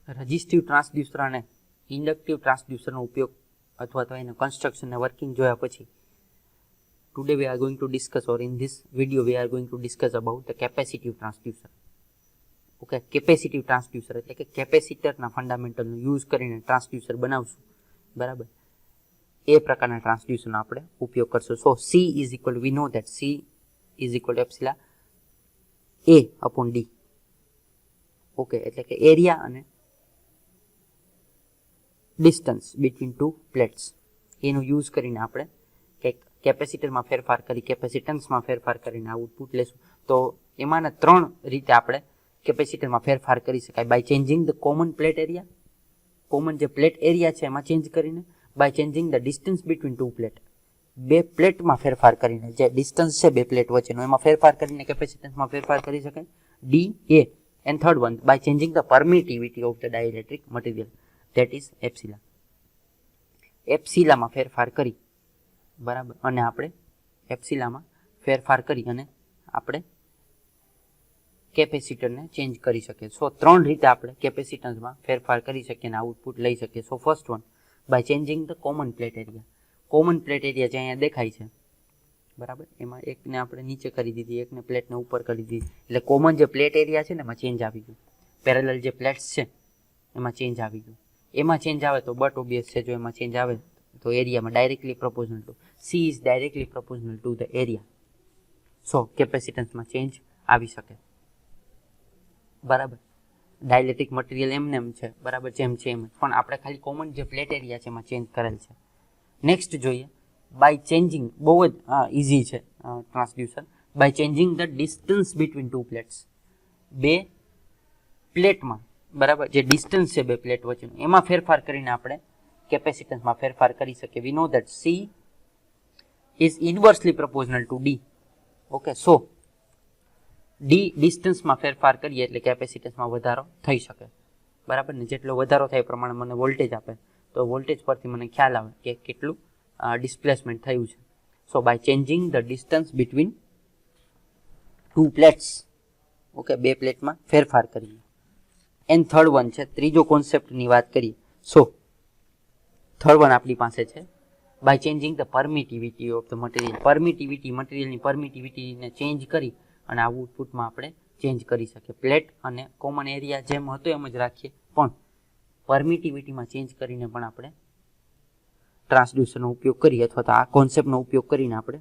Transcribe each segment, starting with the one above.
રજિસ્ટિવ transducer અને inductive ટ્રાન્સડ્યુસરનો ઉપયોગ અથવા તો એના કન્સ્ટ્રક્શન અને વર્કિંગ જોયા પછી today we are going to discuss, or in this video we are going to discuss about the capacitive transducer. Okay, capacitive transducer એટલે કે કેપેસિટરના ફંડામેન્ટલનો યુઝ કરીને ટ્રાન્સડ્યુસર બનાવશું, બરાબર. એ પ્રકારના ટ્રાન્સડ્યુસરનો આપણે ઉપયોગ કરશું. સો C is equal, we know that C is equal to epsilon A upon D. Okay, એટલે કે એરિયા અને ડિસ્ટન્સ બિટવીન ટુ પ્લેટ્સ એનો યુઝ કરીને આપણે કંઈક કેપેસિટરમાં ફેરફાર કરી કેપેસિટન્સમાં ફેરફાર કરીને આઉટપુટ લેશું. તો એમાંના 3 રીતે આપણે કેપેસિટરમાં ફેરફાર કરી શકાય. By changing the common plate area, common જે પ્લેટ એરિયા છે એમાં ચેન્જ કરીને, by changing the distance between two plate, બે પ્લેટમાં ફેરફાર કરીને, જે ડિસ્ટન્સ છે બે પ્લેટ વચ્ચેનો એમાં ફેરફાર કરીને કેપેસિટન્સમાં ફેરફાર કરી શકાય. D A and third one by changing the permittivity of the dielectric material, that is epsilon. એપ્સિલામાં ફેરફાર કરી, બરાબર, અને આપણે એપ્સિલામાં ફેરફાર કરી અને આપણે કેપેસિટરને ચેન્જ કરી શકીએ. સો 3 રીતે આપણે કેપેસિટન્સમાં ફેરફાર કરી શકીએ અને આઉટપુટ લઈ શકીએ. So first one by changing the common plate area. Common plate area જે અહીંયા દેખાય છે, બરાબર, એમાં એકને આપણે નીચે કરી દીધી, એકને પ્લેટને ઉપર કરી દીધી, એટલે કોમન જે પ્લેટ એરિયા છે ને એમાં ચેન્જ આવી ગયું. પેરેલલ જે પ્લેટ્સ છે એમાં ચેન્જ આવી ગયું. એમાં ચેન્જ આવે તો બટ ઓબ્વિયસ છે, જો એમાં ચેન્જ આવે તો એરિયામાં directly proportional to C is directly proportional to the area. So કેપેસિટન્સમાં ચેન્જ આવી શકે, બરાબર. ડાયલેક્ટ્રિક મટીરિયલ એમને એમ છે, બરાબર, જેમ છે એમ, પણ આપણે ખાલી કોમન જે પ્લેટ એરિયા છે એમાં ચેન્જ કરેલ છે. નેક્સ્ટ જોઈએ, બાય ચેન્જિંગ, બહુ જ ઇઝી છે transducer. By changing the distance between two plates, બે પ્લેટમાં, બરાબર, જે ડિસ્ટન્સ છે બે પ્લેટ વચ્ચેનું એમાં ફેરફાર કરીને આપણે કેપેસિટન્સમાં ફેરફાર કરી શકીએ. We know that C is inversely proportional to D. Okay, so D ડિસ્ટન્સમાં ફેરફાર કરીએ એટલે કેપેસિટન્સમાં વધારો થઈ શકે, બરાબર ને. જેટલો વધારો થાય એ પ્રમાણે મને વોલ્ટેજ આપે, તો વોલ્ટેજ પરથી મને ખ્યાલ આવે કે કેટલું ડિસ્પ્લેસમેન્ટ થયું છે. So by changing the distance between two plates, okay, બે પ્લેટમાં ફેરફાર કરીએ. એન્ડ થર્ડ વન છે, ત્રીજો કોન્સેપ્ટની વાત કરીએ. સો થર્ડ વન આપણી પાસે છે by changing the permittivity of the material. Permittivity, મટીરિયલની પરમિટિવિટીને ચેન્જ કરી અને આઉટપુટમાં આપણે ચેન્જ કરી શકીએ. પ્લેટ અને કોમન એરિયા જેમ હતો એમ જ રાખીએ, પણ પરમિટિવિટીમાં ચેન્જ કરીને પણ આપણે ટ્રાન્સડ્યુસરનો ઉપયોગ કરીએ અથવા તો આ કોન્સેપ્ટનો ઉપયોગ કરીને આપણે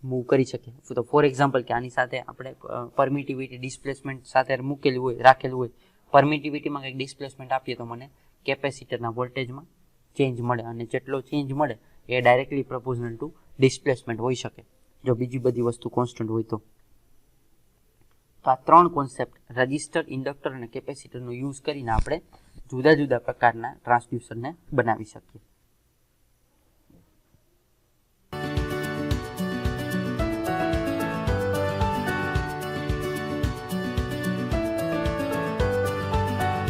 મૂવ કરી શકીએ. તો ફોર એક્ઝામ્પલ કે આની સાથે આપણે પરમિટિવિટી ડિસ્પ્લેસમેન્ટ સાથે મૂકેલું હોય, રાખેલું હોય, પરમિટિવિટીમાં કંઈક ડિસ્પ્લેસમેન્ટ આપીએ તો મને કેપેસિટરના વોલ્ટેજમાં ચેન્જ મળે, અને જેટલો ચેન્જ મળે એ ડાયરેક્ટલી પ્રપોઝનલ ટુ ડિસ્પ્લેસમેન્ટ હોઈ શકે, જો બીજી બધી વસ્તુ કોન્સ્ટન્ટ હોય તો. તો આ 3 કોન્સેપ્ટ, રજિસ્ટર, ઇન્ડક્ટર અને કેપેસિટરનો યુઝ કરીને આપણે જુદા જુદા પ્રકારના ટ્રાન્સડ્યુસરને બનાવી શકીએ.